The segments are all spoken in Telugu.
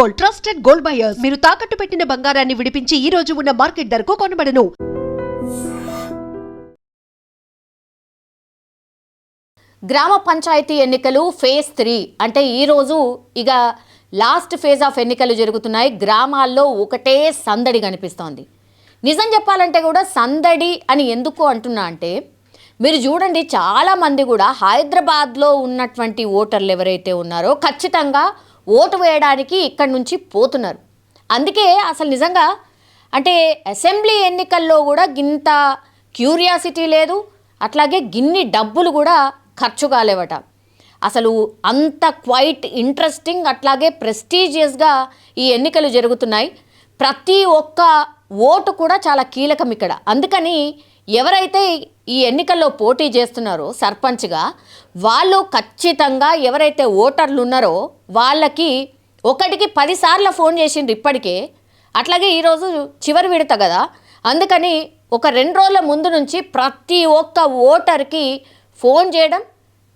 Gold, trusted gold buyers. మీరు తాకట్టు పెట్టిన బంగారాన్ని విడిపించి ఈ రోజు ఉన్న మార్కెట్ ధరకు కొనబడను. గ్రామ పంచాయతీ ఎన్నికలు ఫేజ్ 3 అంటే ఈరోజు ఇక లాస్ట్ ఫేజ్ ఆఫ్ ఎన్నికలు జరుగుతున్నాయి. గ్రామాల్లో ఒకటే సందడి కనిపిస్తోంది. నిజం చెప్పాలంటే కూడా సందడి అని ఎందుకు అంటున్నా అంటే మీరు చూడండి, చాలామంది కూడా హైదరాబాద్లో ఉన్నటువంటి ఓటర్లు ఎవరైతే ఉన్నారో ఖచ్చితంగా ఓటు వేయడానికి ఇక్కడి నుంచి పోతున్నారు. అందుకే అసలు నిజంగా అంటే అసెంబ్లీ ఎన్నికల్లో కూడా గింత క్యూరియాసిటీ లేదు, అట్లాగే గిన్ని డబ్బులు కూడా ఖర్చు కాలేవట. అసలు అంత క్వైట్ ఇంట్రెస్టింగ్ అట్లాగే ప్రెస్టీజియస్గా ఈ ఎన్నికలు జరుగుతున్నాయి. ప్రతి ఒక్క ఓటు కూడా చాలా కీలకం ఇక్కడ. అందుకని ఎవరైతే ఈ ఎన్నికల్లో పోటీ చేస్తున్నారో సర్పంచ్గా వాళ్ళు ఖచ్చితంగా ఎవరైతే ఓటర్లు ఉన్నారో వాళ్ళకి ఒకటికి 10 సార్లు ఫోన్ చేసిండ్రు ఇప్పటికే. అట్లాగే ఈరోజు చివరి విడత కదా, అందుకని ఒక 2 రోజుల ముందు నుంచి ప్రతి ఒక్క ఓటర్కి ఫోన్ చేయడం,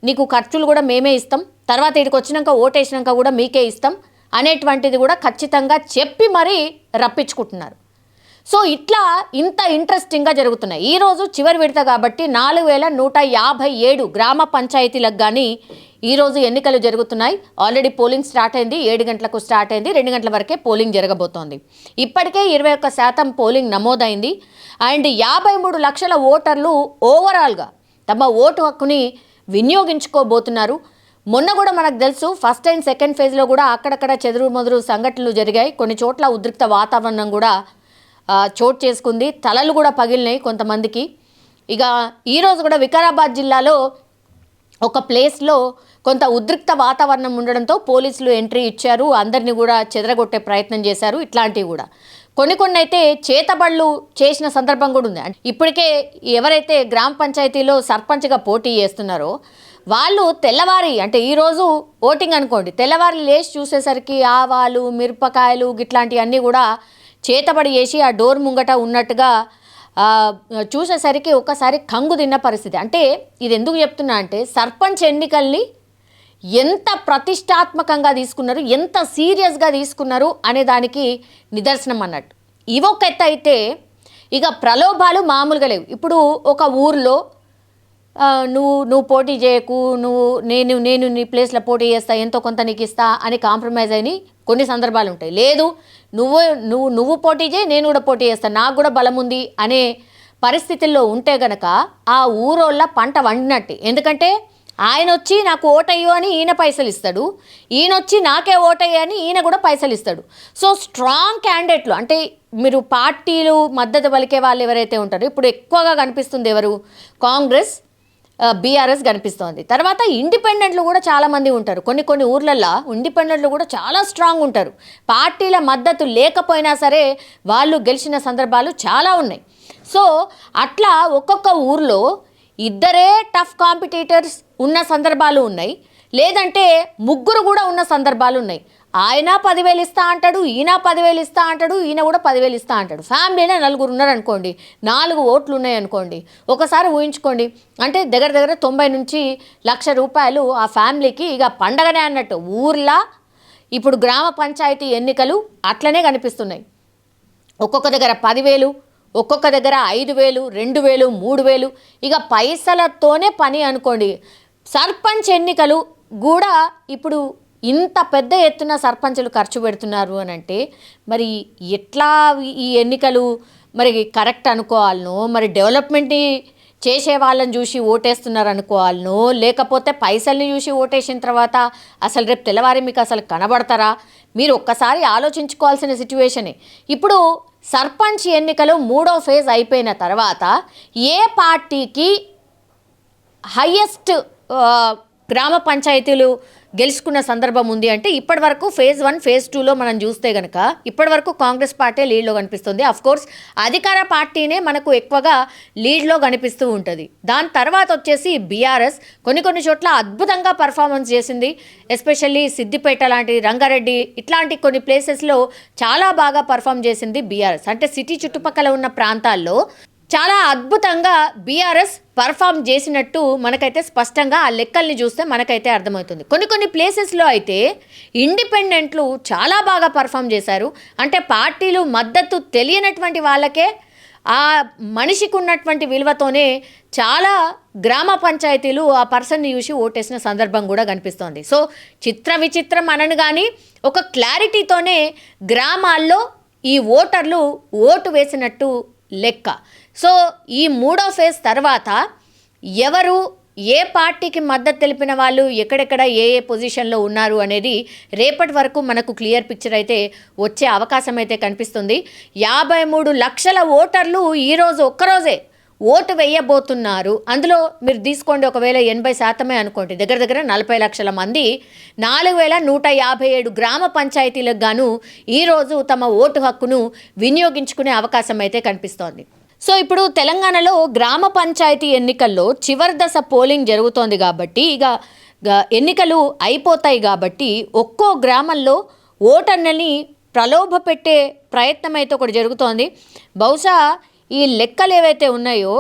నీకు ఖర్చులు కూడా మేమే ఇస్తాం, తర్వాత ఇక్కడికి వచ్చినాక ఓటేసినాక కూడా మీకే ఇస్తాం అనేటువంటిది కూడా ఖచ్చితంగా చెప్పి మరీ రప్పించుకుంటున్నారు. సో ఇట్లా ఇంత ఇంట్రెస్టింగ్గా జరుగుతున్నాయి. ఈరోజు చివరి విడత కాబట్టి 4157 గ్రామ పంచాయతీలకు కానీ ఈరోజు ఎన్నికలు జరుగుతున్నాయి. ఆల్రెడీ పోలింగ్ స్టార్ట్ అయింది, 7 గంటలకు స్టార్ట్ అయింది, 2 గంటల వరకే పోలింగ్ జరగబోతోంది. ఇప్పటికే 21% పోలింగ్ నమోదైంది. అండ్ 53 లక్షల ఓటర్లు ఓవరాల్గా తమ ఓటు హక్కుని వినియోగించుకోబోతున్నారు. మొన్న కూడా మనకు తెలుసు ఫస్ట్ అండ్ సెకండ్ ఫేజ్లో కూడా అక్కడక్కడ చెదురుమదురు సంఘటనలు జరిగాయి. కొన్ని చోట్ల ఉద్రిక్త వాతావరణం కూడా చోటు చేసుకుంది, తలలు కూడా పగిలినాయి కొంతమందికి. ఇక ఈరోజు కూడా వికారాబాద్ జిల్లాలో ఒక ప్లేస్లో కొంత ఉద్రిక్త వాతావరణం ఉండడంతో పోలీసులు ఎంట్రీ ఇచ్చారు, అందరినీ కూడా చెదరగొట్టే ప్రయత్నం చేశారు. ఇట్లాంటివి కూడా కొన్ని అయితే చేతబళ్ళు చేసిన సందర్భం కూడా ఉంది. ఇప్పటికే ఎవరైతే గ్రామ పంచాయతీలో సర్పంచ్గా పోటీ చేస్తున్నారో వాళ్ళు తెల్లవారి అంటే ఈరోజు ఓటింగ్ అనుకోండి, తెల్లవారి లేచి చూసేసరికి ఆవాలు మిరపకాయలు ఇట్లాంటివన్నీ కూడా చేతబడి చేసి ఆ డోర్ ముంగట ఉన్నట్టుగా చూసేసరికి ఒకసారి కంగు తిన్న పరిస్థితి. అంటే ఇది ఎందుకు చెప్తున్నా అంటే సర్పంచ్ ఎన్నికల్ని ఎంత ప్రతిష్టాత్మకంగా తీసుకున్నారు, ఎంత సీరియస్గా తీసుకున్నారు అనే దానికి నిదర్శనం అన్నట్టు. ఇవొక ఎత్తు అయితే ఇక ప్రలోభాలు మామూలుగా లేవు. ఇప్పుడు ఒక ఊర్లో నువ్వు పోటీ చేయకు, నేను నీ ప్లేస్లో పోటీ చేస్తా, ఎంతో కొంత నీకు ఇస్తా అని కాంప్రమైజ్ అయిన కొన్ని సందర్భాలు ఉంటాయి. లేదు నువ్వు పోటీ చేయి, నేను కూడా పోటీ చేస్తాను, నాకు కూడా బలం ఉంది అనే పరిస్థితుల్లో ఉంటే గనక ఆ ఊరోళ్ళ పంట వండినట్టే. ఎందుకంటే ఆయన వచ్చి నాకు ఓటయ్యు అని ఈయన పైసలు ఇస్తాడు, ఈయన వచ్చి నాకే ఓటయ్యు అని ఈయన కూడా పైసలు ఇస్తాడు. సో స్ట్రాంగ్ క్యాండిడేట్లు అంటే మీరు పార్టీలు మద్దతు పలికే వాళ్ళు ఎవరైతే ఉంటారో ఇప్పుడు ఎక్కువగా కనిపిస్తుంది ఎవరు, కాంగ్రెస్ బీఆర్ఎస్ కనిపిస్తోంది. తర్వాత ఇండిపెండెంట్లు కూడా చాలామంది ఉంటారు. కొన్ని ఊర్లల్లో ఇండిపెండెంట్లు కూడా చాలా స్ట్రాంగ్ ఉంటారు. పార్టీల మద్దతు లేకపోయినా సరే వాళ్ళు గెలిచిన సందర్భాలు చాలా ఉన్నాయి. సో అట్లా ఒక్కొక్క ఊర్లో ఇద్దరే టఫ్ కాంపిటీటర్స్ ఉన్న సందర్భాలు ఉన్నాయి, లేదంటే ముగ్గురు కూడా ఉన్న సందర్భాలు ఉన్నాయి. ఆయన 10,000 ఇస్తా అంటాడు, ఈయన 10,000 ఇస్తా అంటాడు, ఈయన కూడా 10,000 ఇస్తా అంటాడు. ఫ్యామిలీనే 4 ఉన్నారనుకోండి, 4 ఓట్లు ఉన్నాయనుకోండి, ఒకసారి ఊహించుకోండి. అంటే దగ్గర 90 నుంచి 1,00,000 రూపాయలు ఆ ఫ్యామిలీకి ఇక పండగనే అన్నట్టు. ఊర్లా ఇప్పుడు గ్రామ పంచాయతీ ఎన్నికలు అట్లనే కనిపిస్తున్నాయి. ఒక్కొక్క దగ్గర 10,000, ఒక్కొక్క దగ్గర 5,000, 2,000, 3,000 ఇక పైసలతోనే పని అనుకోండి. సర్పంచ్ ఎన్నికలు కూడా ఇప్పుడు ఇంత పెద్ద ఎత్తున సర్పంచులు ఖర్చు పెడుతున్నారు అని అంటే మరి ఎట్లా ఈ ఎన్నికలు మరి కరెక్ట్ అనుకోవాలనో, మరి డెవలప్మెంట్ని చేసే వాళ్ళని చూసి ఓటేస్తున్నారు అనుకోవాలనో, లేకపోతే పైసల్ని చూసి ఓటేసిన తర్వాత అసలు రేపు తెల్లవారి మీకు అసలు కనబడతారా, మీరు ఒక్కసారి ఆలోచించుకోవాల్సిన సిచ్యువేషనే. ఇప్పుడు సర్పంచ్ ఎన్నికలు 3వ ఫేజ్ అయిపోయిన తర్వాత ఏ పార్టీకి హయ్యెస్ట్ గ్రామ పంచాయతీలు గెలుచుకున్న సందర్భం ఉంది అంటే ఇప్పటి వరకు ఫేజ్ 1 ఫేజ్ 2లో మనం చూస్తే కనుక ఇప్పటి వరకు కాంగ్రెస్ పార్టీ లీడ్లో కనిపిస్తుంది. అఫ్కోర్స్ అధికార పార్టీనే మనకు ఎక్కువగా లీడ్లో కనిపిస్తూ ఉంటుంది. దాని తర్వాత వచ్చేసి బీఆర్ఎస్ కొన్ని చోట్ల అద్భుతంగా పర్ఫార్మెన్స్ చేసింది. ఎస్పెషల్లీ సిద్దిపేట లాంటి, రంగారెడ్డి ఇట్లాంటి కొన్ని ప్లేసెస్లో చాలా బాగా పర్ఫామ్ చేసింది బీఆర్ఎస్. అంటే సిటీ చుట్టుపక్కల ఉన్న ప్రాంతాల్లో చాలా అద్భుతంగా బీఆర్ఎస్ పర్ఫామ్ చేసినట్టు మనకైతే స్పష్టంగా ఆ లెక్కల్ని చూస్తే మనకైతే అర్థమవుతుంది. కొన్ని ప్లేసెస్లో అయితే ఇండిపెండెంట్లు చాలా బాగా పర్ఫామ్ చేశారు. అంటే పార్టీలు మద్దతు తెలియనటువంటి వాళ్ళకే ఆ మనిషికి ఉన్నటువంటి విలువతోనే చాలా గ్రామ పంచాయతీలు ఆ పర్సన్ని చూసి ఓటేసిన సందర్భం కూడా కనిపిస్తోంది. సో విచిత్రం అనను కానీ ఒక క్లారిటీతోనే గ్రామాల్లో ఈ ఓటర్లు ఓటు వేసినట్టు లెక్క. సో ఈ 3వ ఫేజ్ తర్వాత ఎవరు ఏ పార్టీకి మద్దతు తెలిపిన వాళ్ళు ఎక్కడెక్కడ ఏ పొజిషన్లో ఉన్నారు అనేది రేపటి వరకు మనకు క్లియర్ పిక్చర్ అయితే వచ్చే అవకాశం అయితే కనిపిస్తుంది. 53 లక్షల ఓటర్లు ఈరోజు ఒక్కరోజే ఓటు వేయబోతున్నారు. అందులో మీరు తీసుకోండి, ఒకవేళ 80% అనుకోండి, దగ్గర 40 లక్షల మంది 4157 గ్రామ పంచాయతీలకు గాను ఈరోజు తమ ఓటు హక్కును వినియోగించుకునే అవకాశం అయితే కనిపిస్తోంది. సో ఇప్పుడు తెలంగాణలో గ్రామ పంచాయతీ ఎన్నికల్లో చివరి దశ పోలింగ్ జరుగుతోంది కాబట్టి ఇక ఎన్నికలు అయిపోతాయి కాబట్టి ఒక్కో గ్రామంలో ఓటర్లని ప్రలోభ పెట్టే ప్రయత్నం అయితే ఒకటి జరుగుతోంది. బహుశా ఈ లెక్కలు ఏవైతే ఉన్నాయో,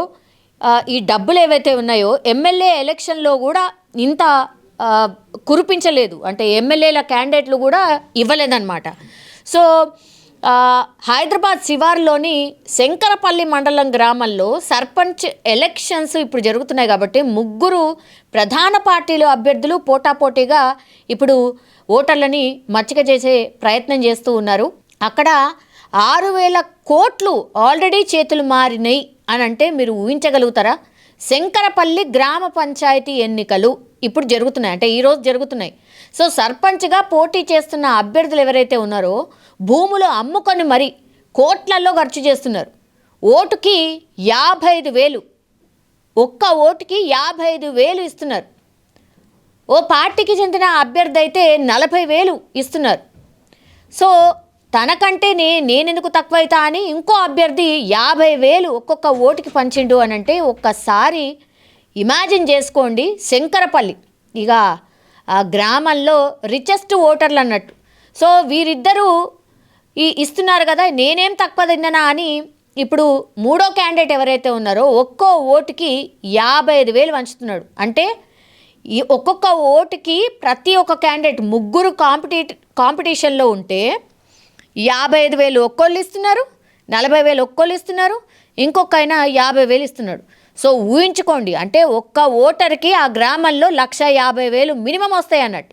ఈ డబ్బులు ఏవైతే ఉన్నాయో ఎమ్మెల్యే ఎలక్షన్లో కూడా ఇంత కురిపించలేదు. అంటే ఎమ్మెల్యేల క్యాండిడేట్లు కూడా ఇవ్వలేదన్నమాట. సో హైదరాబాద్ శివార్లోని శంకరపల్లి మండలం గ్రామంలో సర్పంచ్ ఎలక్షన్స్ ఇప్పుడు జరుగుతున్నాయి కాబట్టి 3 ప్రధాన పార్టీలు అభ్యర్థులు పోటాపోటీగా ఇప్పుడు ఓటర్లని మచ్చిక చేసే ప్రయత్నం చేస్తూ ఉన్నారు. అక్కడ 6,000 కోట్లు ఆల్రెడీ చేతులు మారినాయి అని అంటే మీరు ఊహించగలుగుతారా? శంకరపల్లి గ్రామ పంచాయతీ ఎన్నికలు ఇప్పుడు జరుగుతున్నాయి, అంటే ఈరోజు జరుగుతున్నాయి. సో సర్పంచ్గా పోటీ చేస్తున్న అభ్యర్థులు ఎవరైతే ఉన్నారో భూములు అమ్ముకొని మరి కోట్లలో ఖర్చు చేస్తున్నారు. ఓటుకి 55,000, ఒక్క ఓటుకి 55,000 ఇస్తున్నారు. ఓ పార్టీకి చెందిన అభ్యర్థి అయితే 40,000 ఇస్తున్నారు. సో తనకంటే నేనెందుకు తక్కువ అవుతా అని ఇంకో అభ్యర్థి 50,000 ఒక్కొక్క ఓటుకి పంచిండు అని అంటే ఒక్కసారి ఇమాజిన్ చేసుకోండి. శంకరపల్లి ఇక ఆ గ్రామంలో రిచెస్ట్ ఓటర్లు అన్నట్టు. సో వీరిద్దరూ ఇస్తున్నారు కదా, నేనేం తక్కువ తిన్నానా అని ఇప్పుడు 3వ క్యాండిడేట్ ఎవరైతే ఉన్నారో ఒక్కో ఓటుకి 55,000 పంచుతున్నాడు. అంటే ఈ ఒక్కొక్క ఓటుకి ప్రతి ఒక్క క్యాండిడేట్ 3 కాంపిటీషన్లో ఉంటే 55,000 ఒక్కోళ్ళు ఇస్తున్నారు, 40,000 ఒక్కోళ్ళు ఇస్తున్నారు, ఇంకొక ఆయన 50,000 ఇస్తున్నాడు. సో ఊహించుకోండి, అంటే ఒక్క ఓటర్కి ఆ గ్రామంలో 1,50,000 మినిమం వస్తాయి అన్నట్టు.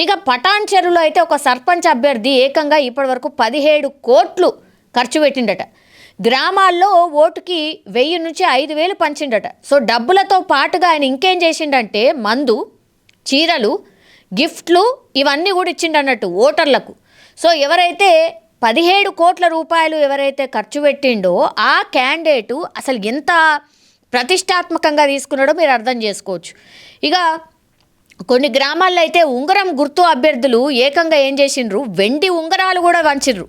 ఇక పటాన్ చెరువులో అయితే ఒక సర్పంచ్ అభ్యర్థి ఏకంగా ఇప్పటివరకు 17 కోట్లు ఖర్చు పెట్టిండట. గ్రామాల్లో ఓటుకి 1000 నుంచి 5,000 పంచిండట. సో డబ్బులతో పాటుగా ఆయన ఇంకేం చేసిండంటే మందు, చీరలు, గిఫ్ట్లు ఇవన్నీ కూడా ఇచ్చిండన్నట్టు ఓటర్లకు. సో ఎవరైతే 17 కోట్ల రూపాయలు ఎవరైతే ఖర్చు పెట్టిండో ఆ క్యాండిడేటు అసలు ఎంత ప్రతిష్టాత్మకంగా తీసుకున్నాడో మీరు అర్థం చేసుకోవచ్చు. ఇక కొన్ని గ్రామాల్లో అయితే ఉంగరం గుర్తు అభ్యర్థులు ఏకంగా ఏం చేసిండ్రు, వెండి ఉంగరాలు కూడా వంచిండ్రు.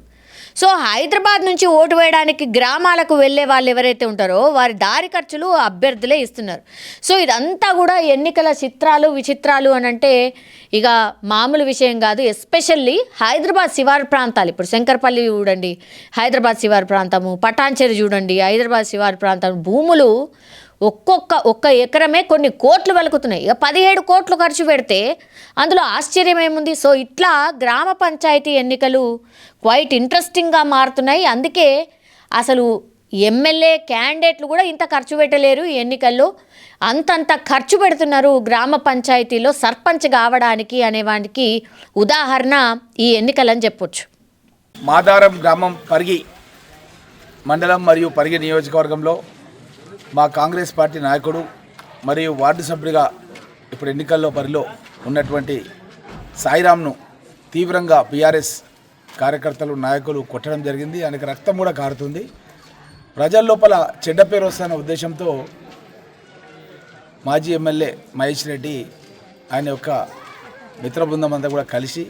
సో హైదరాబాద్ నుంచి ఓటు వేయడానికి గ్రామాలకు వెళ్ళే వాళ్ళు ఎవరైతే ఉంటారో వారి దారి ఖర్చులు అభ్యర్థులే ఇస్తున్నారు. సో ఇదంతా కూడా ఎన్నికల చిత్రాలు విచిత్రాలు అని అంటే ఇక మామూలు విషయం కాదు. ఎస్పెషల్లీ హైదరాబాద్ శివారు ప్రాంతాలు, ఇప్పుడు శంకరపల్లి చూడండి, హైదరాబాద్ శివారు ప్రాంతము, పటాన్చెరు చూడండి, హైదరాబాద్ శివారు ప్రాంతం, భూములు ఒక్క ఎకరమే కొన్ని కోట్లు వెలుకుతున్నాయి. ఇక 17 కోట్లు ఖర్చు పెడితే అందులో ఆశ్చర్యం ఏముంది? సో ఇట్లా గ్రామ పంచాయతీ ఎన్నికలు క్వైట్ ఇంట్రెస్టింగ్గా మారుతున్నాయి. అందుకే అసలు ఎమ్మెల్యే క్యాండిడేట్లు కూడా ఇంత ఖర్చు పెట్టలేరు ఈ ఎన్నికల్లో, అంతంత ఖర్చు పెడుతున్నారు గ్రామ పంచాయతీలో సర్పంచ్ కావడానికి అనేవానికి ఉదాహరణ ఈ ఎన్నికలని చెప్పొచ్చు. మాదారం గ్రామం పరిగి మండలం మరియు పరిగి నియోజకవర్గంలో మా కాంగ్రెస్ పార్టీ నాయకుడు మరియు వార్డు సభ్యుడిగా ఇప్పుడు ఎన్నికల్లో బరిలో ఉన్నటువంటి సాయిరామ్ను తీవ్రంగా బీఆర్ఎస్ కార్యకర్తలు నాయకులు కొట్టడం జరిగింది. ఆయనకు రక్తం కూడా కారుతుంది. ప్రజల లోపల చెడ్డ పేరు వస్తున్న ఉద్దేశంతో మాజీ ఎమ్మెల్యే మహేష్ రెడ్డి ఆయన యొక్క మిత్ర బృందం అంతా కూడా కలిసి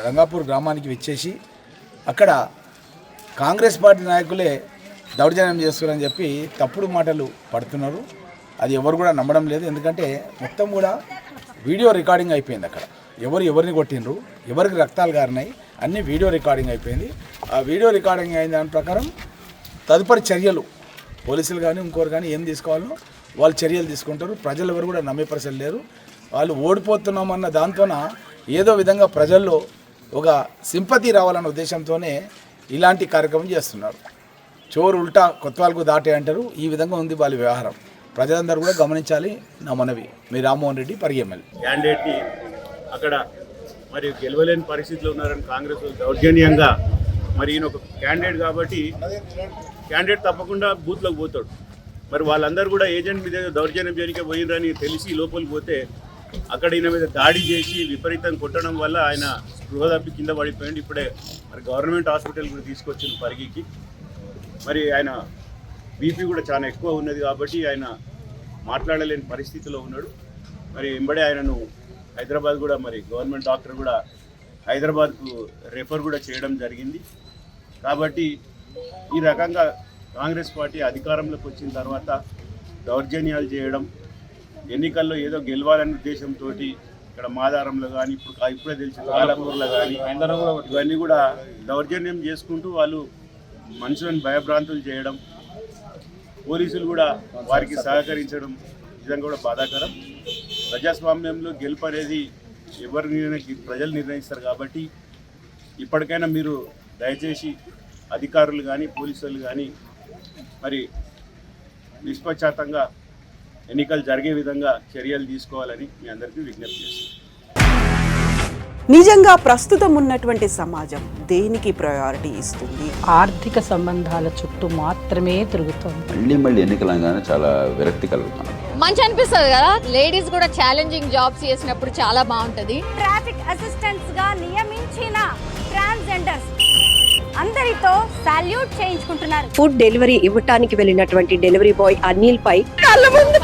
రంగాపూర్ గ్రామానికి విచ్చేసి అక్కడ కాంగ్రెస్ పార్టీ నాయకులే దౌర్జన్యం చేస్తున్నారని చెప్పి తప్పుడు మాటలు పడుతున్నారు. అది ఎవరు కూడా నమ్మడం లేదు. ఎందుకంటే మొత్తం కూడా వీడియో రికార్డింగ్ అయిపోయింది. అక్కడ ఎవరిని కొట్టిండ్రు, ఎవరికి రక్తాలు గారినాయి, అన్నీ వీడియో రికార్డింగ్ అయిపోయింది. ఆ వీడియో రికార్డింగ్ అయిన దాని ప్రకారం తదుపరి చర్యలు పోలీసులు కానీ ఇంకోరు కానీ ఏం తీసుకోవాలో వాళ్ళు చర్యలు తీసుకుంటారు. ప్రజలు ఎవరు కూడా నమ్మే పరిస్థితి లేరు. వాళ్ళు ఓడిపోతున్నామన్న దాంతోన ఏదో విధంగా ప్రజల్లో ఒక సింపతి రావాలన్న ఉద్దేశంతోనే ఇలాంటి కార్యక్రమం చేస్తున్నారు. చోరు ఉల్టా కొత్తవాళ్ళకు దాటే అంటారు. ఈ విధంగా ఉంది వాళ్ళ వ్యవహారం. ప్రజలందరూ కూడా గమనించాలి. నా మనవి మీ రామ్మోహన్ రెడ్డి పరిగి ఎమ్మెల్యే క్యాండిడేట్ని అక్కడ మరి గెలవలేని పరిస్థితిలో ఉన్నారని కాంగ్రెస్ దౌర్జన్యంగా మరి ఈయన ఒక క్యాండిడేట్ కాబట్టి క్యాండిడేట్ తప్పకుండా బూత్లోకి పోతాడు. మరి వాళ్ళందరూ కూడా ఏజెంట్ మీద దౌర్జన్యం చేయడానికి పోయినరని తెలిసి లోపలికి పోతే అక్కడ ఈయన మీద దాడి చేసి విపరీతంగా కొట్టడం వల్ల ఆయన స్పృహ తప్పి కింద పడిపోయింది. ఇప్పుడే మరి గవర్నమెంట్ హాస్పిటల్ కూడా తీసుకొచ్చింది పరిగికి. మరి ఆయన బీపీ కూడా చాలా ఎక్కువ ఉన్నది కాబట్టి ఆయన మాట్లాడలేని పరిస్థితిలో ఉన్నాడు. మరి వెంబడే ఆయనను హైదరాబాద్ కూడా మరి గవర్నమెంట్ డాక్టర్ కూడా హైదరాబాద్కు రెఫర్ కూడా చేయడం జరిగింది. కాబట్టి ఈ రకంగా కాంగ్రెస్ పార్టీ అధికారంలోకి వచ్చిన తర్వాత దౌర్జన్యాలు చేయడం, ఎన్నికల్లో ఏదో గెలవాలనే ఉద్దేశంతో ఇక్కడ మాదారంలో కానీ ఇప్పుడే తెలిసిన కాలపూర్లో కానీ ఇవన్నీ కూడా దౌర్జన్యం చేసుకుంటూ వాళ్ళు మనుషులను భయభ్రాంతులు చేయడం, పోలీసులు కూడా వారికి సహకరించడం నిజంగా కూడా బాధాకరం. ప్రజాస్వామ్యంలో గెలుపు అనేది ప్రజలు నిర్ణయిస్తారు కాబట్టి ఇప్పటికైనా మీరు దయచేసి అధికారులు కానీ పోలీసులు కానీ మరి నిష్పక్షాతంగా ఎన్నికలు జరిగే విధంగా చర్యలు తీసుకోవాలని మీ అందరికీ విజ్ఞప్తి చేస్తున్నాను. నిజంగా ప్రస్తుతం ఉన్నటువంటి సమాజం దేనికి ప్రయారిటీ ఇస్తుంది? ఆర్థిక సంబంధాల చుట్టూ మాత్రమే తిరుగుతోంది. మళ్ళీ ఎన్నికలు అనగానే చాలా విరక్తి కలుగుతాను. మంచి అనిపిస్తుంది కదా, లేడీస్ కూడా ఛాలెంజింగ్ జాబ్స్ చేసినప్పుడు చాలా బాగుంటది. ట్రాఫిక్ అసిస్టెంట్స్ గా నియమించిన ట్రాన్స్జెండర్స్ అందరితో సాల్యూట్ చేయించుకుంటున్నారు. ఫుడ్ డెలివరీ ఇవ్వటానికి వెళ్ళినటువంటి డెలివరీ బాయ్ అనిల్ పై కళ్ళ ముందు